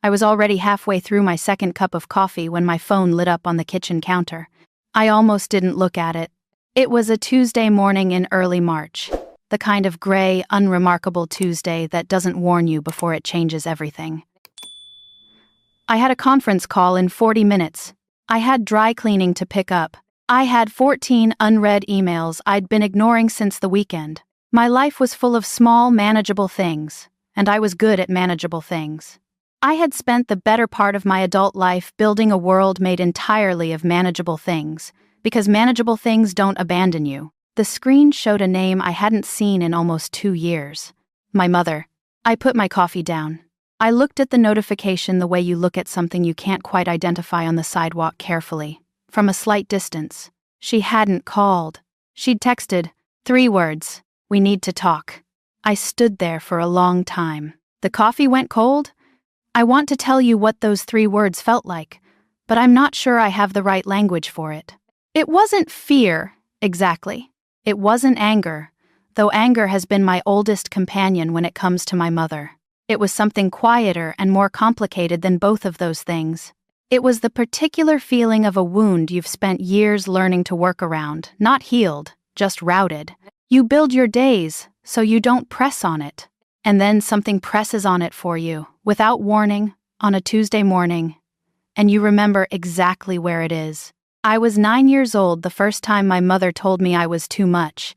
I was already halfway through my second cup of coffee when my phone lit up on the kitchen counter. I almost didn't look at it. It was a Tuesday morning in early March. The kind of gray, unremarkable Tuesday that doesn't warn you before it changes everything. I had a conference call in 40 minutes. I had dry cleaning to pick up. I had 14 unread emails I'd been ignoring since the weekend. My life was full of small, manageable things, and I was good at manageable things. I had spent the better part of my adult life building a world made entirely of manageable things, because manageable things don't abandon you. The screen showed a name I hadn't seen in almost 2 years. My mother. I put my coffee down. I looked at the notification the way you look at something you can't quite identify on the sidewalk carefully. From a slight distance. She hadn't called. She'd texted, 3 words, "We need to talk." I stood there for a long time. The coffee went cold? I want to tell you what those 3 words felt like, but I'm not sure I have the right language for it. It wasn't fear, exactly. It wasn't anger, though anger has been my oldest companion when it comes to my mother. It was something quieter and more complicated than both of those things. It was the particular feeling of a wound you've spent years learning to work around, not healed, just routed. You build your days, so you don't press on it. And then something presses on it for you, without warning, on a Tuesday morning. And you remember exactly where it is. I was 9 years old the first time my mother told me I was too much.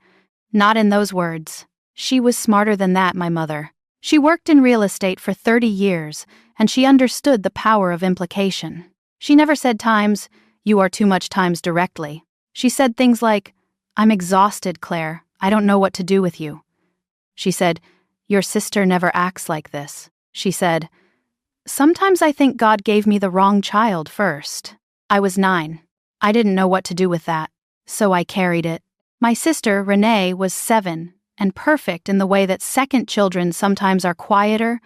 Not in those words. She was smarter than that, my mother. She worked in real estate for 30 years, and she understood the power of implication. She never said times, "You are too much" times directly. She said things like, "I'm exhausted, Claire. I don't know what to do with you." She said, "Your sister never acts like this." She said, "Sometimes I think God gave me the wrong child first." I was 9. I didn't know what to do with that, so I carried it. My sister, Renee, was 7, and perfect in the way that second children sometimes are quieter,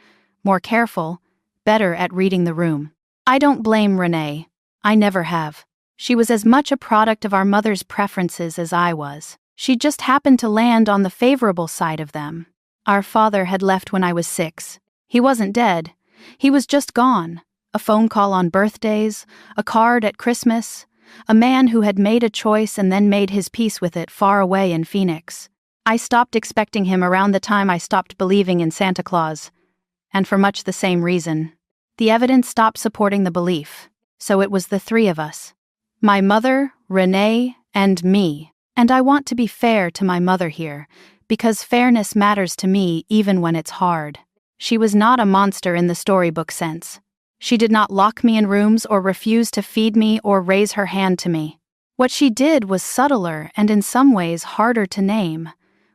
more careful, better at reading the room. I don't blame Renee. I never have. She was as much a product of our mother's preferences as I was. She just happened to land on the favorable side of them. Our father had left when I was 6. He wasn't dead. He was just gone. A phone call on birthdays, a card at Christmas, a man who had made a choice and then made his peace with it far away in Phoenix. I stopped expecting him around the time I stopped believing in Santa Claus. And for much the same reason. The evidence stopped supporting the belief. So it was the 3 of us. My mother, Renee, and me. And I want to be fair to my mother here, because fairness matters to me even when it's hard. She was not a monster in the storybook sense. She did not lock me in rooms or refuse to feed me or raise her hand to me. What she did was subtler and in some ways harder to name,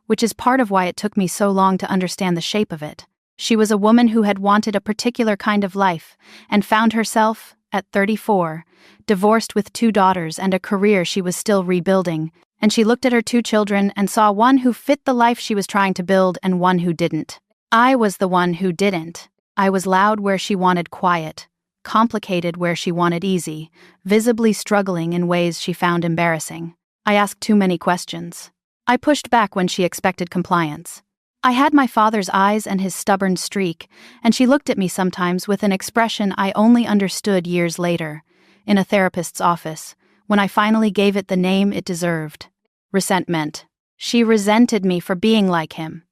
which is part of why it took me so long to understand the shape of it. She was a woman who had wanted a particular kind of life and found herself, at 34, divorced with 2 daughters and a career she was still rebuilding, and she looked at her 2 children and saw one who fit the life she was trying to build and one who didn't. I was the one who didn't. I was loud where she wanted quiet, complicated where she wanted easy, visibly struggling in ways she found embarrassing. I asked too many questions. I pushed back when she expected compliance. I had my father's eyes and his stubborn streak, and she looked at me sometimes with an expression I only understood years later, in a therapist's office, when I finally gave it the name it deserved. Resentment. She resented me for being like him.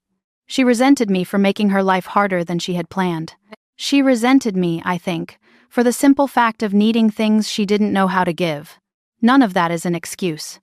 She resented me for making her life harder than she had planned. She resented me, I think, for the simple fact of needing things she didn't know how to give. None of that is an excuse.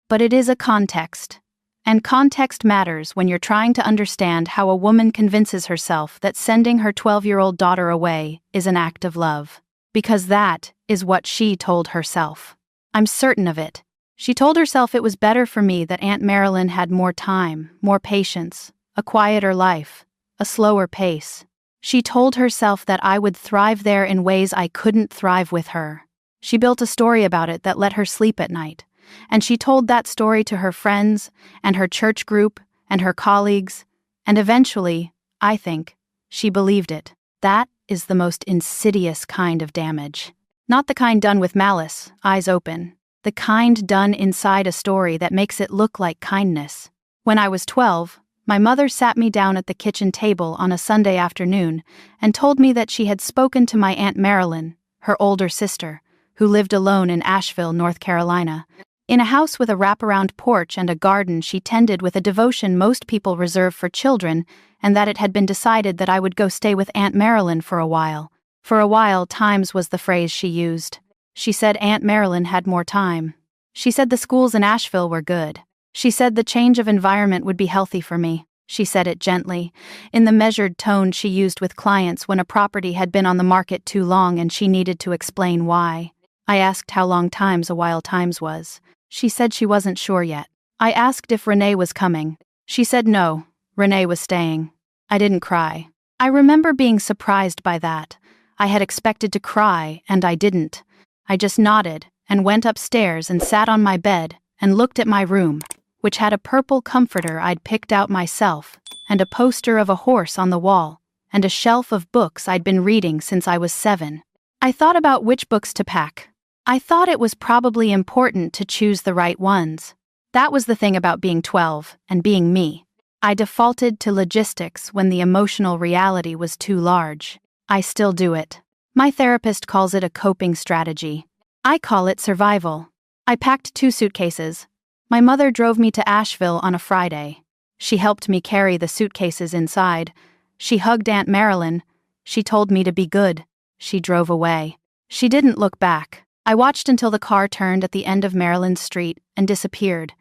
But it is a context. And context matters when you're trying to understand how a woman convinces herself that sending her 12-year-old daughter away is an act of love. Because that is what she told herself. I'm certain of it. She told herself it was better for me that Aunt Marilyn had more time, more patience, a quieter life, a slower pace. She told herself that I would thrive there in ways I couldn't thrive with her. She built a story about it that let her sleep at night. And she told that story to her friends, and her church group, and her colleagues, and eventually, I think, she believed it. That is the most insidious kind of damage. Not the kind done with malice, eyes open. The kind done inside a story that makes it look like kindness. When I was 12, My mother sat me down at the kitchen table on a Sunday afternoon and told me that she had spoken to my Aunt Marilyn, her older sister, who lived alone in Asheville, North Carolina, in a house with a wraparound porch and a garden she tended with a devotion most people reserve for children, and that it had been decided that I would go stay with Aunt Marilyn for a while. For a while, times was the phrase she used. She said Aunt Marilyn had more time. She said the schools in Asheville were good. She said the change of environment would be healthy for me. She said it gently, in the measured tone she used with clients when a property had been on the market too long and she needed to explain why. I asked how long times a while times was. She said she wasn't sure yet. I asked if Renee was coming. She said no, Renee was staying. I didn't cry. I remember being surprised by that. I had expected to cry, and I didn't. I just nodded and went upstairs and sat on my bed and looked at my room, which had a purple comforter I'd picked out myself, and a poster of a horse on the wall, and a shelf of books I'd been reading since I was 7. I thought about which books to pack. I thought it was probably important to choose the right ones. That was the thing about being 12 and being me. I defaulted to logistics when the emotional reality was too large. I still do it. My therapist calls it a coping strategy. I call it survival. I packed 2 suitcases. My mother drove me to Asheville on a Friday. She helped me carry the suitcases inside. She hugged Aunt Marilyn. She told me to be good. She drove away. She didn't look back. I watched until the car turned at the end of Maryland Street and disappeared,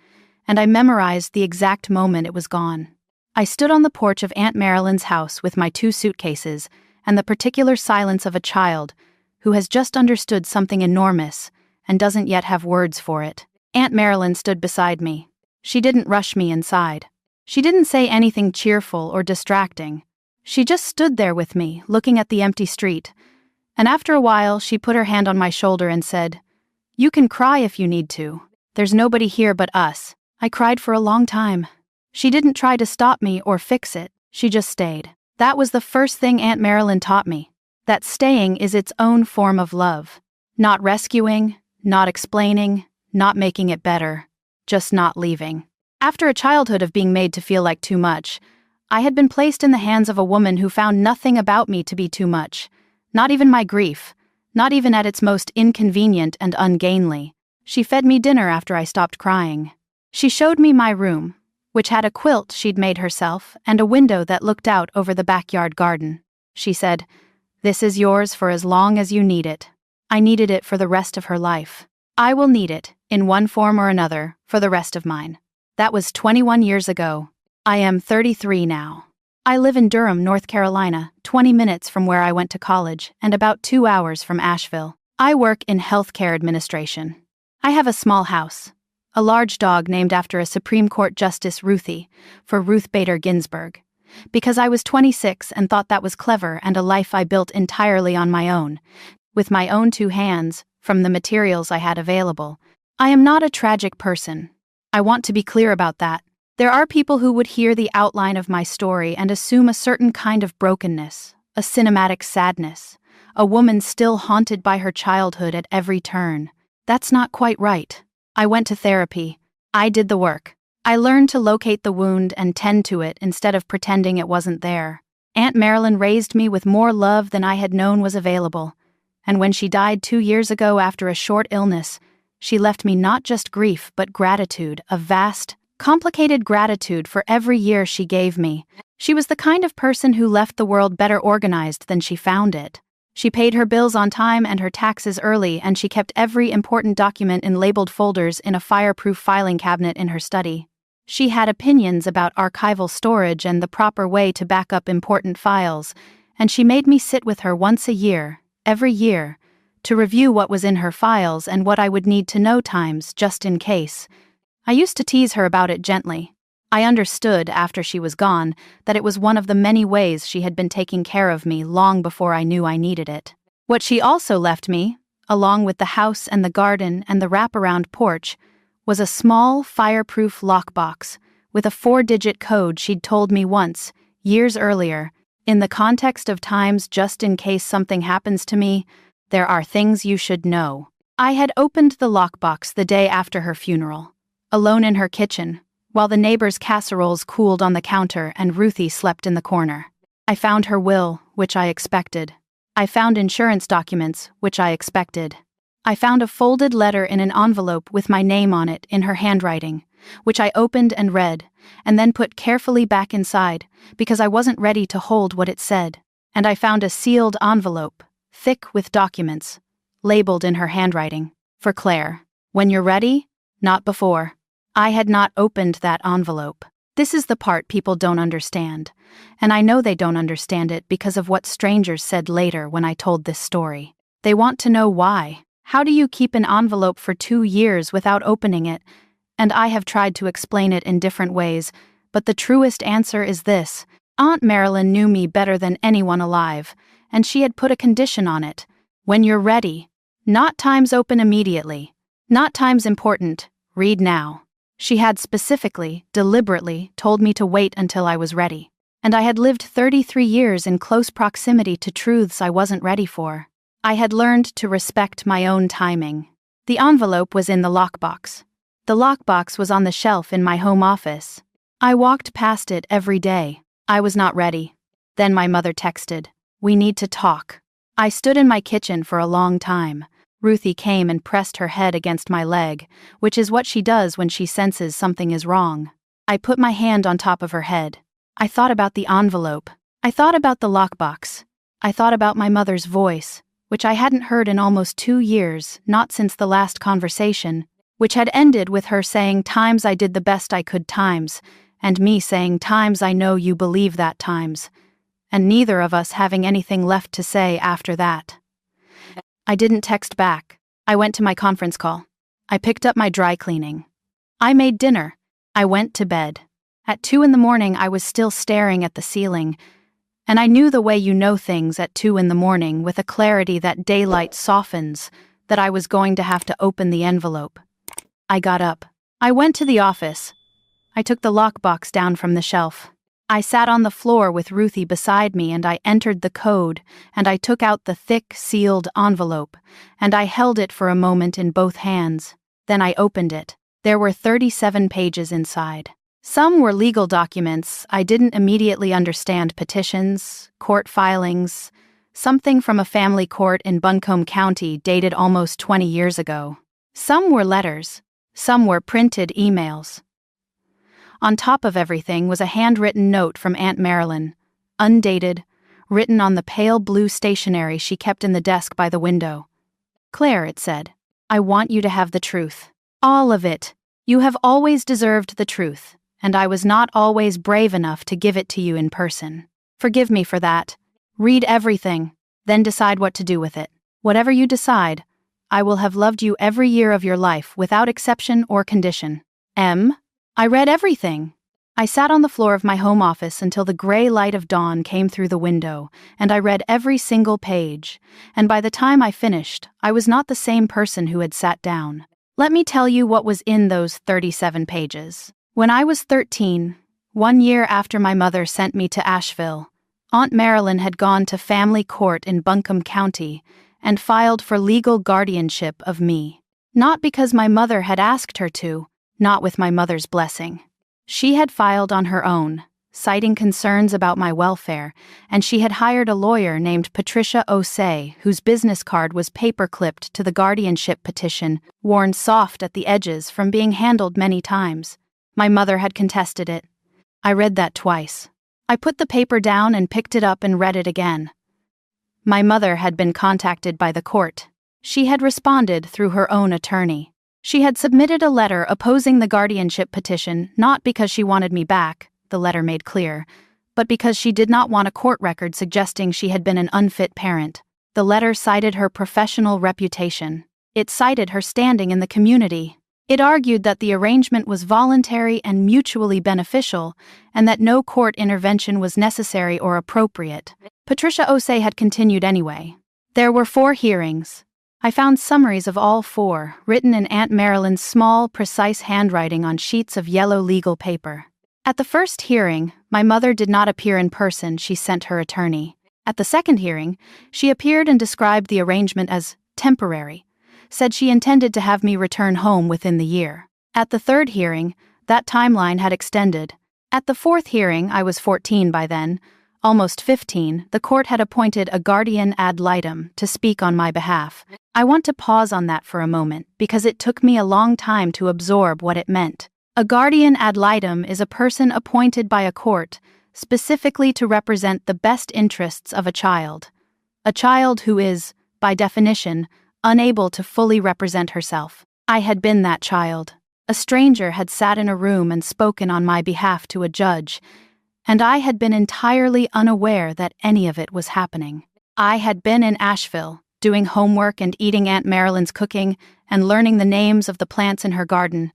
and I memorized the exact moment it was gone. I stood on the porch of Aunt Marilyn's house with my 2 suitcases and the particular silence of a child who has just understood something enormous and doesn't yet have words for it. Aunt Marilyn stood beside me. She didn't rush me inside. She didn't say anything cheerful or distracting. She just stood there with me, looking at the empty street. And after a while, she put her hand on my shoulder and said, "You can cry if you need to. There's nobody here but us." I cried for a long time. She didn't try to stop me or fix it. She just stayed. That was the first thing Aunt Marilyn taught me. That staying is its own form of love. Not rescuing, not explaining, not making it better, just not leaving. After a childhood of being made to feel like too much, I had been placed in the hands of a woman who found nothing about me to be too much. Not even my grief, not even at its most inconvenient and ungainly. She fed me dinner after I stopped crying. She showed me my room, which had a quilt she'd made herself and a window that looked out over the backyard garden. She said, "This is yours for as long as you need it." I needed it for the rest of her life. I will need it, in one form or another, for the rest of mine. That was 21 years ago. I am 33 now. I live in Durham, North Carolina, 20 minutes from where I went to college and about 2 hours from Asheville. I work in healthcare administration. I have a small house, a large dog named after a Supreme Court Justice Ruthie, for Ruth Bader Ginsburg, because I was 26 and thought that was clever and a life I built entirely on my own, with my own 2 hands, from the materials I had available. I am not a tragic person. I want to be clear about that. There are people who would hear the outline of my story and assume a certain kind of brokenness, a cinematic sadness, a woman still haunted by her childhood at every turn. That's not quite right. I went to therapy. I did the work. I learned to locate the wound and tend to it instead of pretending it wasn't there. Aunt Marilyn raised me with more love than I had known was available. And when she died 2 years ago after a short illness, she left me not just grief but gratitude, a vast, complicated gratitude for every year she gave me. She was the kind of person who left the world better organized than she found it. She paid her bills on time and her taxes early, and she kept every important document in labeled folders in a fireproof filing cabinet in her study. She had opinions about archival storage and the proper way to back up important files, and she made me sit with her once a year, every year, to review what was in her files and what I would need to know times just in case. I used to tease her about it gently. I understood, after she was gone, that it was one of the many ways she had been taking care of me long before I knew I needed it. What she also left me, along with the house and the garden and the wraparound porch, was a small, fireproof lockbox with a 4-digit code she'd told me once, years earlier. In the context of times just in case something happens to me, there are things you should know. I had opened the lockbox the day after her funeral, alone in her kitchen, while the neighbor's casseroles cooled on the counter and Ruthie slept in the corner. I found her will, which I expected. I found insurance documents, which I expected. I found a folded letter in an envelope with my name on it in her handwriting, which I opened and read, and then put carefully back inside, because I wasn't ready to hold what it said. And I found a sealed envelope, thick with documents, labeled in her handwriting, for Claire. When you're ready, not before. I had not opened that envelope. This is the part people don't understand, and I know they don't understand it because of what strangers said later when I told this story. They want to know why. How do you keep an envelope for 2 years without opening it? And I have tried to explain it in different ways, but the truest answer is this. Aunt Marilyn knew me better than anyone alive, and she had put a condition on it. When you're ready. Not times open immediately. Not times important. Read now. She had specifically, deliberately, told me to wait until I was ready. And I had lived 33 years in close proximity to truths I wasn't ready for. I had learned to respect my own timing. The envelope was in the lockbox. The lockbox was on the shelf in my home office. I walked past it every day. I was not ready. Then my mother texted, "We need to talk." I stood in my kitchen for a long time. Ruthie came and pressed her head against my leg, which is what she does when she senses something is wrong. I put my hand on top of her head. I thought about the envelope. I thought about the lockbox. I thought about my mother's voice, which I hadn't heard in almost 2 years, not since the last conversation, which had ended with her saying times I did the best I could times, and me saying times I know you believe that times, and neither of us having anything left to say after that. I didn't text back. I went to my conference call. I picked up my dry cleaning. I made dinner. I went to bed. At 2 in the morning I was still staring at the ceiling, and I knew the way you know things at 2 in the morning with a clarity that daylight softens, that I was going to have to open the envelope. I got up. I went to the office. I took the lockbox down from the shelf. I sat on the floor with Ruthie beside me and I entered the code, and I took out the thick, sealed envelope, and I held it for a moment in both hands. Then I opened it. There were 37 pages inside. Some were legal documents. I didn't immediately understand petitions, court filings, something from a family court in Buncombe County dated almost 20 years ago. Some were letters. Some were printed emails. On top of everything was a handwritten note from Aunt Marilyn, undated, written on the pale blue stationery she kept in the desk by the window. "Claire," it said, "I want you to have the truth. All of it. You have always deserved the truth, and I was not always brave enough to give it to you in person. Forgive me for that. Read everything, then decide what to do with it. Whatever you decide, I will have loved you every year of your life without exception or condition. M." I read everything. I sat on the floor of my home office until the gray light of dawn came through the window, and I read every single page, and by the time I finished, I was not the same person who had sat down. Let me tell you what was in those 37 pages. When I was 13, 1 year after my mother sent me to Asheville, Aunt Marilyn had gone to family court in Buncombe County and filed for legal guardianship of me. Not because my mother had asked her to, not with my mother's blessing. She had filed on her own, citing concerns about my welfare, and she had hired a lawyer named Patricia Osei, whose business card was paper-clipped to the guardianship petition, worn soft at the edges from being handled many times. My mother had contested it. I read that twice. I put the paper down and picked it up and read it again. My mother had been contacted by the court. She had responded through her own attorney. She had submitted a letter opposing the guardianship petition not because she wanted me back, the letter made clear, but because she did not want a court record suggesting she had been an unfit parent. The letter cited her professional reputation. It cited her standing in the community. It argued that the arrangement was voluntary and mutually beneficial, and that no court intervention was necessary or appropriate. Patricia Osei had continued anyway. There were 4 hearings. I found summaries of all 4, written in Aunt Marilyn's small, precise handwriting on sheets of yellow legal paper. At the first hearing, my mother did not appear in person. She sent her attorney. At the second hearing, she appeared and described the arrangement as temporary, said she intended to have me return home within the year. At the third hearing, That timeline had extended. At the fourth hearing, I was 14 by then, almost 15, the court had appointed a guardian ad litem to speak on my behalf. I want to pause on that for a moment because it took me a long time to absorb what it meant. A guardian ad litem is a person appointed by a court specifically to represent the best interests of a child who is, by definition, unable to fully represent herself. I had been that child. A stranger had sat in a room and spoken on my behalf to a judge, and I had been entirely unaware that any of it was happening. I had been in Asheville, doing homework and eating Aunt Marilyn's cooking and learning the names of the plants in her garden,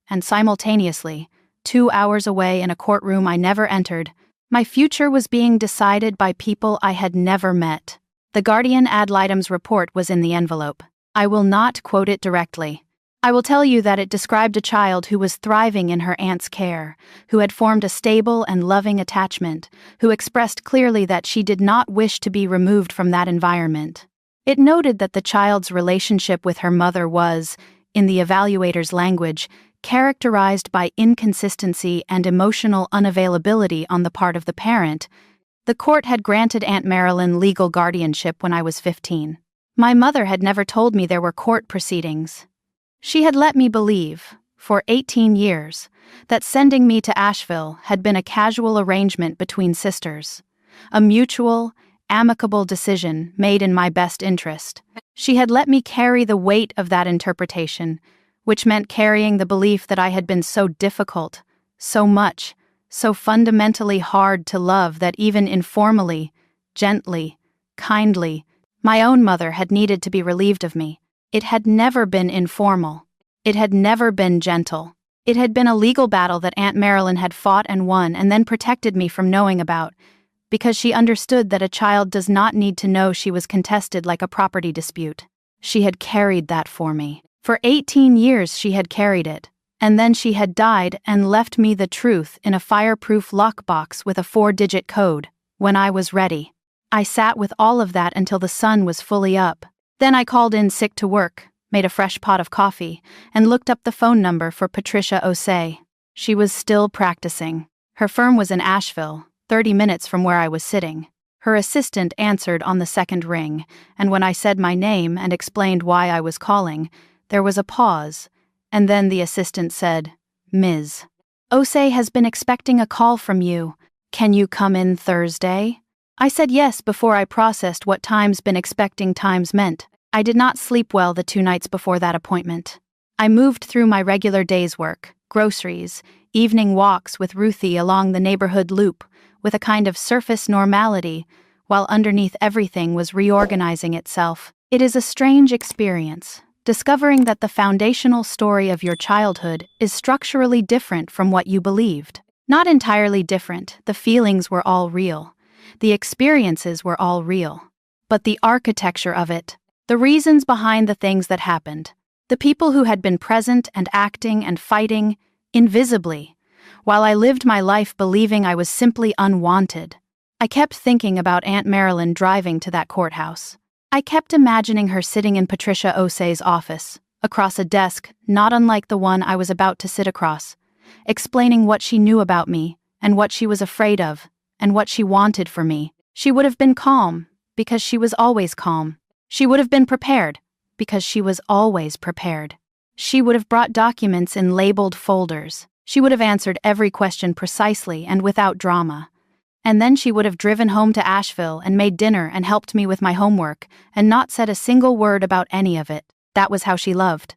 and simultaneously, 2 hours away in a courtroom I never entered, my future was being decided by people I had never met. The guardian ad litem's report was in the envelope. I will not quote it directly. I will tell you that it described a child who was thriving in her aunt's care, who had formed a stable and loving attachment, who expressed clearly that she did not wish to be removed from that environment. It noted that the child's relationship with her mother was, in the evaluator's language, characterized by inconsistency and emotional unavailability on the part of the parent. The court had granted Aunt Marilyn legal guardianship when I was 15. My mother had never told me there were court proceedings. She had let me believe, for 18 years, that sending me to Asheville had been a casual arrangement between sisters, a mutual, amicable decision made in my best interest. She had let me carry the weight of that interpretation, which meant carrying the belief that I had been so difficult, so much, so fundamentally hard to love that even informally, gently, kindly, my own mother had needed to be relieved of me. It had never been informal. It had never been gentle. It had been a legal battle that Aunt Marilyn had fought and won and then protected me from knowing about, because she understood that a child does not need to know she was contested like a property dispute. She had carried that for me. For 18 years she had carried it, and then she had died and left me the truth in a fireproof lockbox with a 4-digit code, when I was ready. I sat with all of that until the sun was fully up. Then I called in sick to work, made a fresh pot of coffee, and looked up the phone number for Patricia Osei. She was still practicing. Her firm was in Asheville, 30 minutes from where I was sitting. Her assistant answered on the second ring, and when I said my name and explained why I was calling, there was a pause, and then the assistant said, "Ms. Osei has been expecting a call from you. Can you come in Thursday?" I said yes before I processed what times been expecting times meant. I did not sleep well the 2 nights before that appointment. I moved through my regular day's work, groceries, evening walks with Ruthie along the neighborhood loop, with a kind of surface normality, while underneath everything was reorganizing itself. It is a strange experience, discovering that the foundational story of your childhood is structurally different from what you believed. Not entirely different, the feelings were all real. The experiences were all real. But the architecture of it, the reasons behind the things that happened, the people who had been present and acting and fighting, invisibly, while I lived my life believing I was simply unwanted. I kept thinking about Aunt Marilyn driving to that courthouse. I kept imagining her sitting in Patricia Osei's office, across a desk not unlike the one I was about to sit across, explaining what she knew about me, and what she was afraid of, and what she wanted for me. She would have been calm, because she was always calm. She would have been prepared, because she was always prepared. She would have brought documents in labeled folders. She would have answered every question precisely and without drama. And then she would have driven home to Asheville and made dinner and helped me with my homework and not said a single word about any of it. That was how she loved.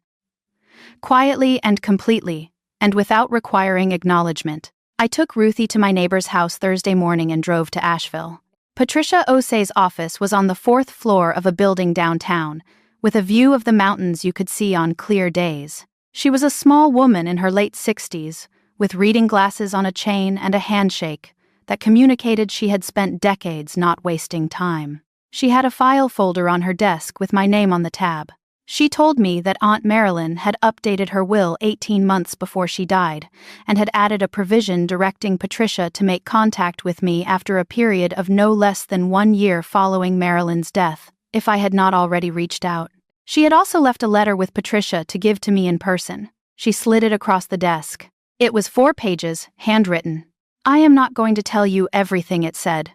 Quietly and completely, and without requiring acknowledgement, I took Ruthie to my neighbor's house Thursday morning and drove to Asheville. Patricia Osei's office was on the 4th floor of a building downtown, with a view of the mountains you could see on clear days. She was a small woman in her late 60s, with reading glasses on a chain and a handshake that communicated she had spent decades not wasting time. She had a file folder on her desk with my name on the tab. She told me that Aunt Marilyn had updated her will 18 months before she died and had added a provision directing Patricia to make contact with me after a period of no less than 1 year following Marilyn's death, if I had not already reached out. She had also left a letter with Patricia to give to me in person. She slid it across the desk. It was 4 pages, handwritten. I am not going to tell you everything it said,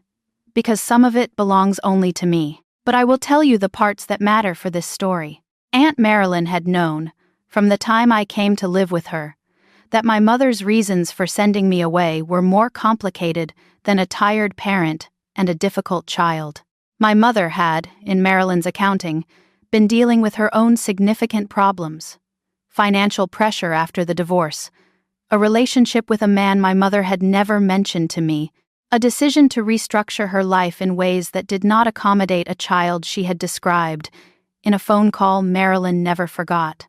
because some of it belongs only to me, but I will tell you the parts that matter for this story. Aunt Marilyn had known, from the time I came to live with her, that my mother's reasons for sending me away were more complicated than a tired parent and a difficult child. My mother had, in Marilyn's accounting, been dealing with her own significant problems. Financial pressure after the divorce, a relationship with a man my mother had never mentioned to me, a decision to restructure her life in ways that did not accommodate a child she had described, in a phone call Marilyn never forgot,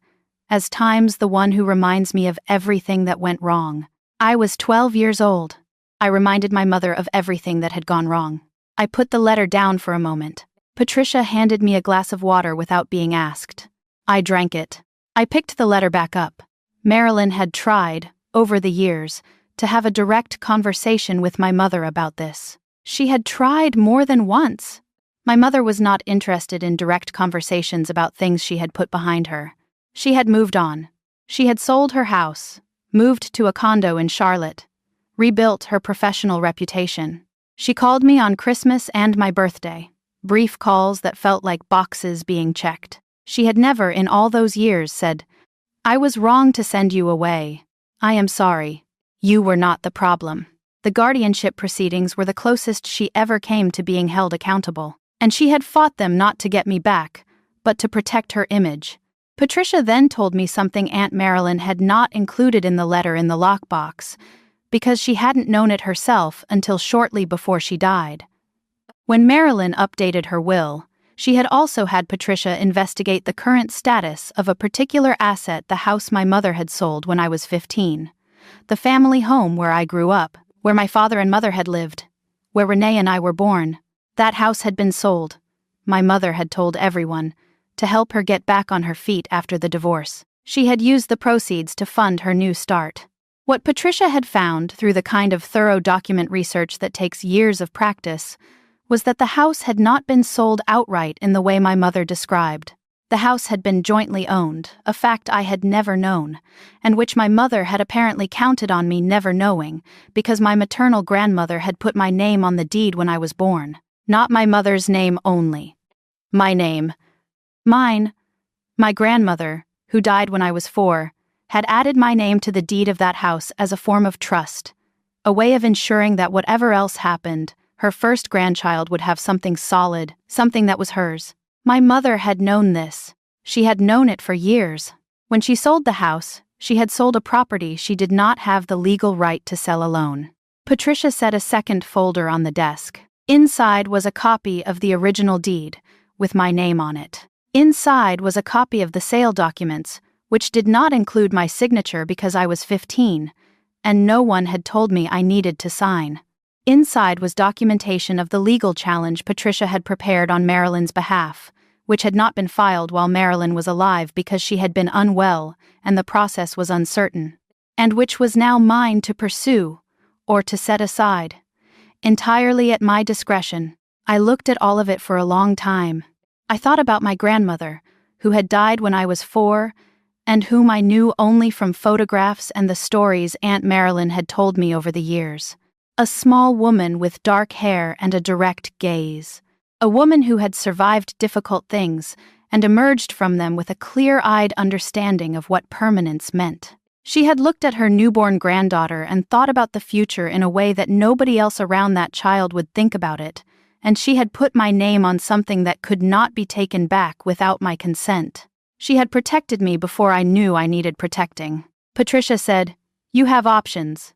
as times the one who reminds me of everything that went wrong. I was 12 years old. I reminded my mother of everything that had gone wrong. I put the letter down for a moment. Patricia handed me a glass of water without being asked. I drank it. I picked the letter back up. Marilyn had tried, over the years, to have a direct conversation with my mother about this. She had tried more than once. My mother was not interested in direct conversations about things she had put behind her. She had moved on. She had sold her house, moved to a condo in Charlotte, rebuilt her professional reputation. She called me on Christmas and my birthday, brief calls that felt like boxes being checked. She had never, in all those years, said, "I was wrong to send you away. I am sorry. You were not the problem." The guardianship proceedings were the closest she ever came to being held accountable, and she had fought them not to get me back, but to protect her image. Patricia then told me something Aunt Marilyn had not included in the letter in the lockbox, because she hadn't known it herself until shortly before she died. When Marilyn updated her will, she had also had Patricia investigate the current status of a particular asset, the house my mother had sold when I was 15. The family home where I grew up, where my father and mother had lived, where Renee and I were born. That house had been sold, my mother had told everyone, to help her get back on her feet after the divorce. She had used the proceeds to fund her new start. What Patricia had found, through the kind of thorough document research that takes years of practice, was that the house had not been sold outright in the way my mother described. The house had been jointly owned, a fact I had never known, and which my mother had apparently counted on me never knowing, because my maternal grandmother had put my name on the deed when I was born. Not my mother's name only. My name. Mine. My grandmother, who died when I was 4, had added my name to the deed of that house as a form of trust, a way of ensuring that whatever else happened, her first grandchild would have something solid, something that was hers. My mother had known this. She had known it for years. When she sold the house, she had sold a property she did not have the legal right to sell alone. Patricia set a second folder on the desk. Inside was a copy of the original deed, with my name on it. Inside was a copy of the sale documents, which did not include my signature because I was 15, and no one had told me I needed to sign. Inside was documentation of the legal challenge Patricia had prepared on Marilyn's behalf, which had not been filed while Marilyn was alive because she had been unwell and the process was uncertain, and which was now mine to pursue, or to set aside. Entirely at my discretion. I looked at all of it for a long time. I thought about my grandmother, who had died when I was 4, and whom I knew only from photographs and the stories Aunt Marilyn had told me over the years. A small woman with dark hair and a direct gaze. A woman who had survived difficult things and emerged from them with a clear-eyed understanding of what permanence meant. She had looked at her newborn granddaughter and thought about the future in a way that nobody else around that child would think about it, and she had put my name on something that could not be taken back without my consent. She had protected me before I knew I needed protecting. Patricia said, "You have options.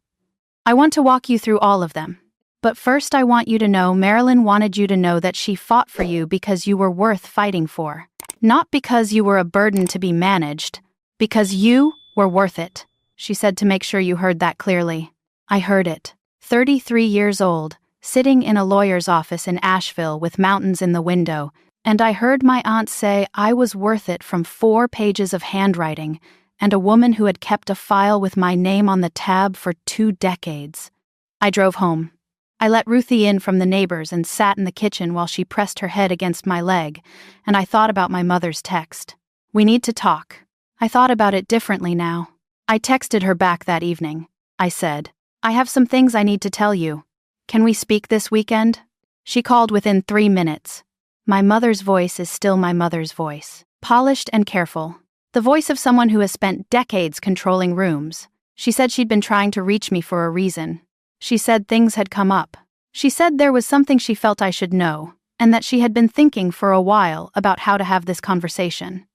I want to walk you through all of them. But first I want you to know Marilyn wanted you to know that she fought for you because you were worth fighting for. Not because you were a burden to be managed, because you were worth it," she said, to make sure you heard that clearly. I heard it. 33 years old, sitting in a lawyer's office in Asheville with mountains in the window, and I heard my aunt say I was worth it from 4 pages of handwriting, and a woman who had kept a file with my name on the tab for 2 decades. I drove home. I let Ruthie in from the neighbors and sat in the kitchen while she pressed her head against my leg, and I thought about my mother's text. "We need to talk." I thought about it differently now. I texted her back that evening. I said, "I have some things I need to tell you. Can we speak this weekend?" She called within 3 minutes. My mother's voice is still my mother's voice. Polished and careful. The voice of someone who has spent decades controlling rooms. She said she'd been trying to reach me for a reason. She said things had come up. She said there was something she felt I should know, and that she had been thinking for a while about how to have this conversation.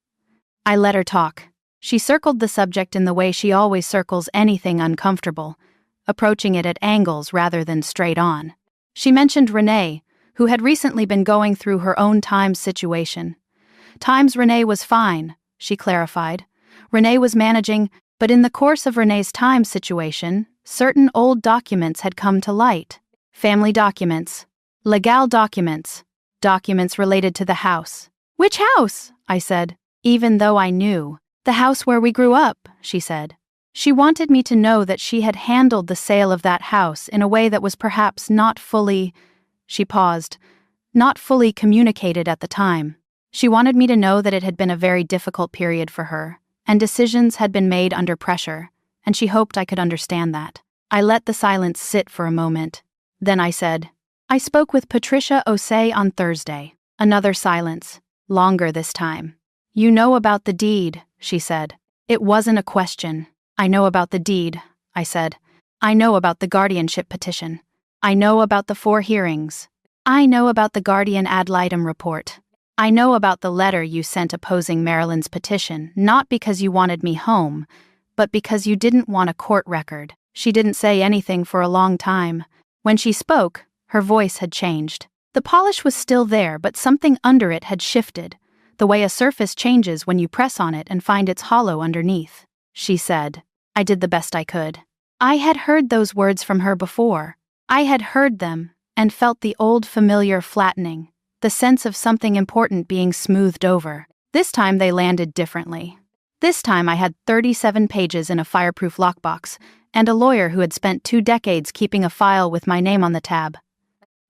I let her talk. She circled the subject in the way she always circles anything uncomfortable, approaching it at angles rather than straight on. She mentioned Renee, who had recently been going through her own Times situation. Times Renee was fine, she clarified. Renee was managing, but in the course of Renee's Times situation, certain old documents had come to light. Family documents. Legal documents. Documents related to the house. "Which house?" I said. Even though I knew. "The house where we grew up," she said. She wanted me to know that she had handled the sale of that house in a way that was perhaps not fully, she paused, not fully communicated at the time. She wanted me to know that it had been a very difficult period for her, and decisions had been made under pressure, and she hoped I could understand that. I let the silence sit for a moment. Then I said, "I spoke with Patricia Osei on Thursday." Another silence, longer this time. "You know about the deed," she said. It wasn't a question. "I know about the deed," I said. "I know about the guardianship petition. I know about the 4 hearings. I know about the guardian ad litem report. I know about the letter you sent opposing Marilyn's petition, not because you wanted me home, but because you didn't want a court record." She didn't say anything for a long time. When she spoke, her voice had changed. The polish was still there, but something under it had shifted, the way a surface changes when you press on it and find it's hollow underneath. She said, "I did the best I could." I had heard those words from her before. I had heard them and felt the old familiar flattening, the sense of something important being smoothed over. This time they landed differently. This time I had 37 pages in a fireproof lockbox, and a lawyer who had spent 2 decades keeping a file with my name on the tab.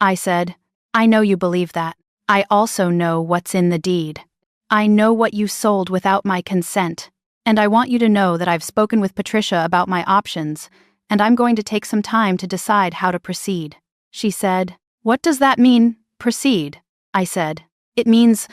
I said, "I know you believe that. I also know what's in the deed. I know what you sold without my consent, and I want you to know that I've spoken with Patricia about my options, and I'm going to take some time to decide how to proceed." She said, "What does that mean, proceed?" I said, "It means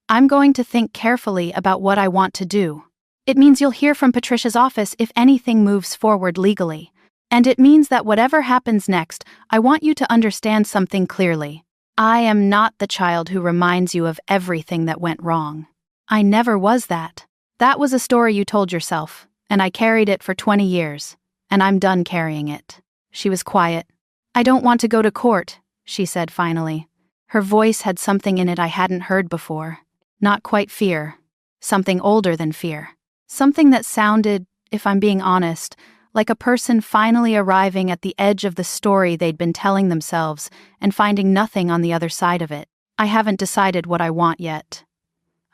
I'm going to think carefully about what I want to do. It means you'll hear from Patricia's office if anything moves forward legally. And it means that whatever happens next, I want you to understand something clearly. I am not the child who reminds you of everything that went wrong. I never was that. That was a story you told yourself, and I carried it for 20 years, and I'm done carrying it." She was quiet. "I don't want to go to court," she said finally. Her voice had something in it I hadn't heard before. Not quite fear. Something older than fear. Something that sounded, if I'm being honest, like a person finally arriving at the edge of the story they'd been telling themselves and finding nothing on the other side of it. "I haven't decided what I want yet,"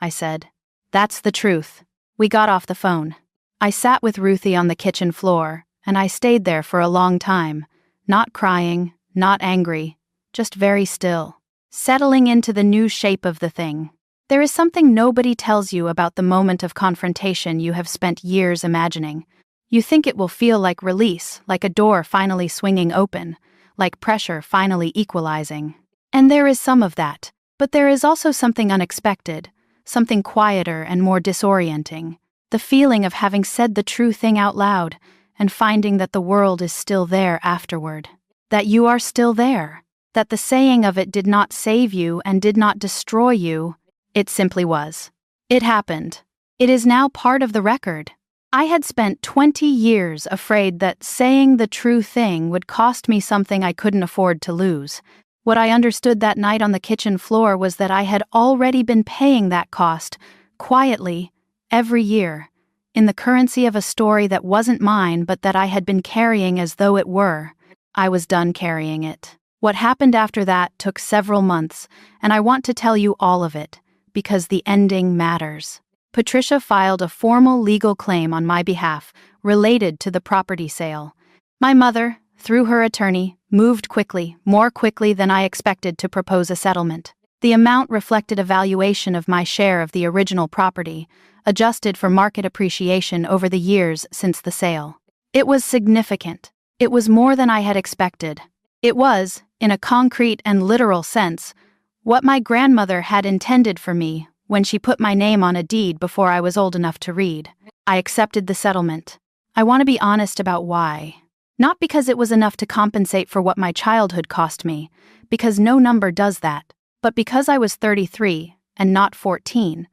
I said. "That's the truth." We got off the phone. I sat with Ruthie on the kitchen floor, and I stayed there for a long time, not crying, not angry, just very still, settling into the new shape of the thing. There is something nobody tells you about the moment of confrontation you have spent years imagining. You think it will feel like release, like a door finally swinging open, like pressure finally equalizing. And there is some of that, but there is also something unexpected, something quieter and more disorienting. The feeling of having said the true thing out loud and finding that the world is still there afterward. That you are still there. That the saying of it did not save you and did not destroy you. It simply was. It happened. It is now part of the record. I had spent 20 years afraid that saying the true thing would cost me something I couldn't afford to lose. What I understood that night on the kitchen floor was that I had already been paying that cost, quietly, every year, in the currency of a story that wasn't mine but that I had been carrying as though it were. I was done carrying it. What happened after that took several months, and I want to tell you all of it, because the ending matters. Patricia filed a formal legal claim on my behalf related to the property sale. My mother, through her attorney, moved quickly, more quickly than I expected, to propose a settlement. The amount reflected a valuation of my share of the original property, adjusted for market appreciation over the years since the sale. It was significant. It was more than I had expected. It was, in a concrete and literal sense, what my grandmother had intended for me when she put my name on a deed before I was old enough to read. I accepted the settlement. I want to be honest about why. Not because it was enough to compensate for what my childhood cost me, because no number does that, but because I was 33 and not 14,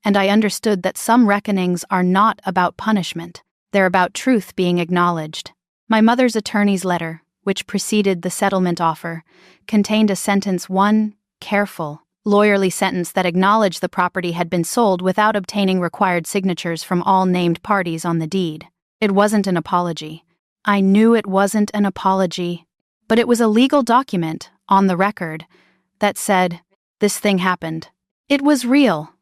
and I understood that some reckonings are not about punishment, they're about truth being acknowledged. My mother's attorney's letter, which preceded the settlement offer, contained a sentence, one careful, lawyerly sentence that acknowledged the property had been sold without obtaining required signatures from all named parties on the deed. It wasn't an apology. I knew it wasn't an apology, but it was a legal document, on the record, that said, this thing happened. It was real.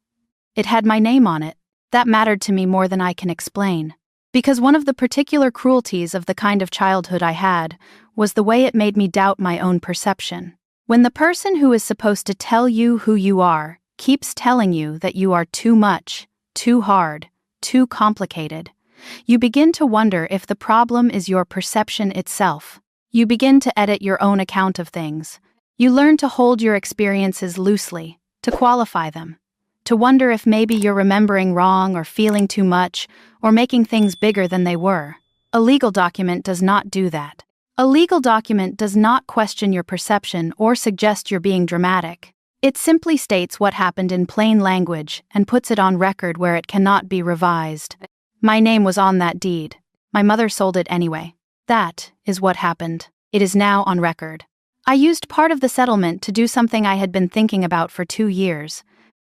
It had my name on it. That mattered to me more than I can explain. Because one of the particular cruelties of the kind of childhood I had was the way it made me doubt my own perception. When the person who is supposed to tell you who you are keeps telling you that you are too much, too hard, too complicated, you begin to wonder if the problem is your perception itself. You begin to edit your own account of things. You learn to hold your experiences loosely, to qualify them, to wonder if maybe you're remembering wrong or feeling too much or making things bigger than they were. A legal document does not do that. A legal document does not question your perception or suggest you're being dramatic. It simply states what happened in plain language and puts it on record where it cannot be revised. My name was on that deed. My mother sold it anyway. That is what happened. It is now on record. I used part of the settlement to do something I had been thinking about for 2 years.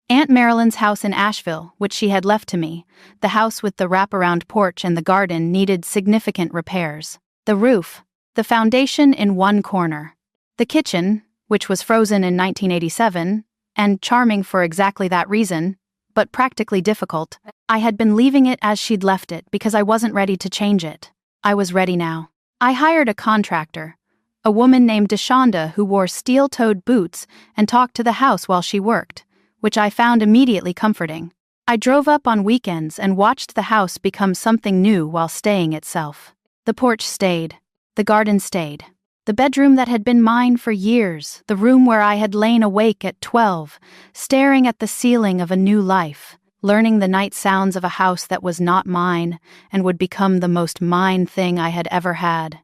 Aunt Marilyn's house in Asheville, which she had left to me, the house with the wraparound porch and the garden, needed significant repairs. The roof, the foundation in one corner, the kitchen, which was frozen in 1987, and charming for exactly that reason, but practically difficult. I had been leaving it as she'd left it because I wasn't ready to change it. I was ready now. I hired a contractor, a woman named Deshonda who wore steel-toed boots and talked to the house while she worked, which I found immediately comforting. I drove up on weekends and watched the house become something new while staying itself. The porch stayed. The garden stayed. The bedroom that had been mine for years, the room where I had lain awake at 12, staring at the ceiling of a new life, learning the night sounds of a house that was not mine and would become the most mine thing I had ever had.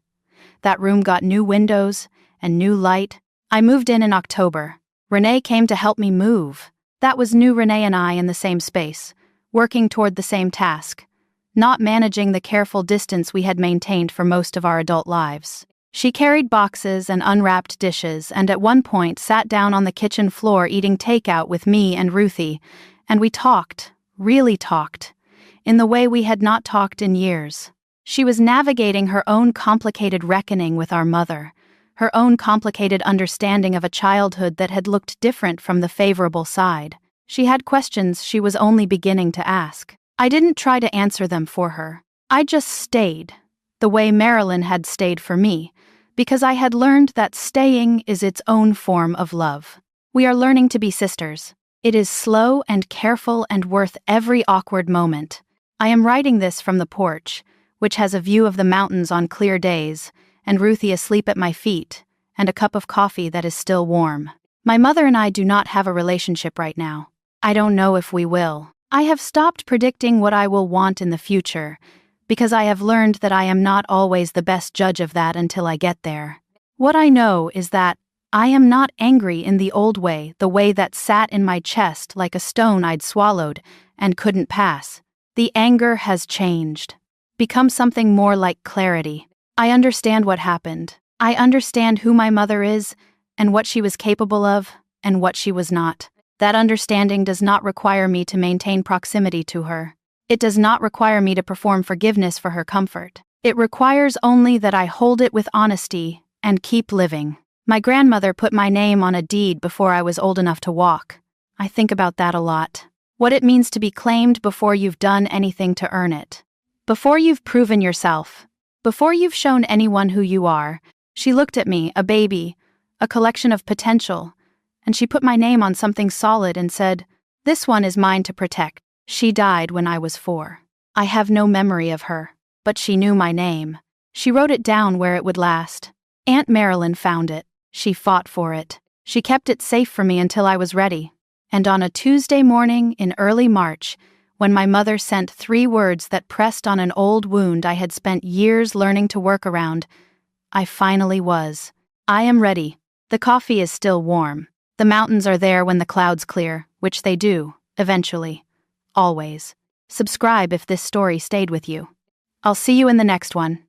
That room got new windows and new light. I moved in October. Renee came to help me move. That was new Renee and I in the same space, working toward the same task, not managing the careful distance we had maintained for most of our adult lives. She carried boxes and unwrapped dishes and at one point sat down on the kitchen floor eating takeout with me and Ruthie, and we talked, really talked, in the way we had not talked in years. She was navigating her own complicated reckoning with our mother, her own complicated understanding of a childhood that had looked different from the favorable side. She had questions she was only beginning to ask. I didn't try to answer them for her. I just stayed, the way Marilyn had stayed for me, because I had learned that staying is its own form of love. We are learning to be sisters. It is slow and careful and worth every awkward moment. I am writing this from the porch, which has a view of the mountains on clear days, and Ruthie asleep at my feet, and a cup of coffee that is still warm. My mother and I do not have a relationship right now. I don't know if we will. I have stopped predicting what I will want in the future, because I have learned that I am not always the best judge of that until I get there. What I know is that I am not angry in the old way, the way that sat in my chest like a stone I'd swallowed and couldn't pass. The anger has changed, become something more like clarity. I understand what happened. I understand who my mother is and what she was capable of and what she was not. That understanding does not require me to maintain proximity to her. It does not require me to perform forgiveness for her comfort. It requires only that I hold it with honesty and keep living. My grandmother put my name on a deed before I was old enough to walk. I think about that a lot. What it means to be claimed before you've done anything to earn it. Before you've proven yourself. Before you've shown anyone who you are. She looked at me, a baby, a collection of potential, and she put my name on something solid and said, "This one is mine to protect." She died when I was 4. I have no memory of her, but she knew my name. She wrote it down where it would last. Aunt Marilyn found it. She fought for it. She kept it safe for me until I was ready. And on a Tuesday morning in early March, when my mother sent 3 words that pressed on an old wound I had spent years learning to work around, I finally was. I am ready. The coffee is still warm. The mountains are there when the clouds clear, which they do, eventually. Always. Subscribe if this story stayed with you. I'll see you in the next one.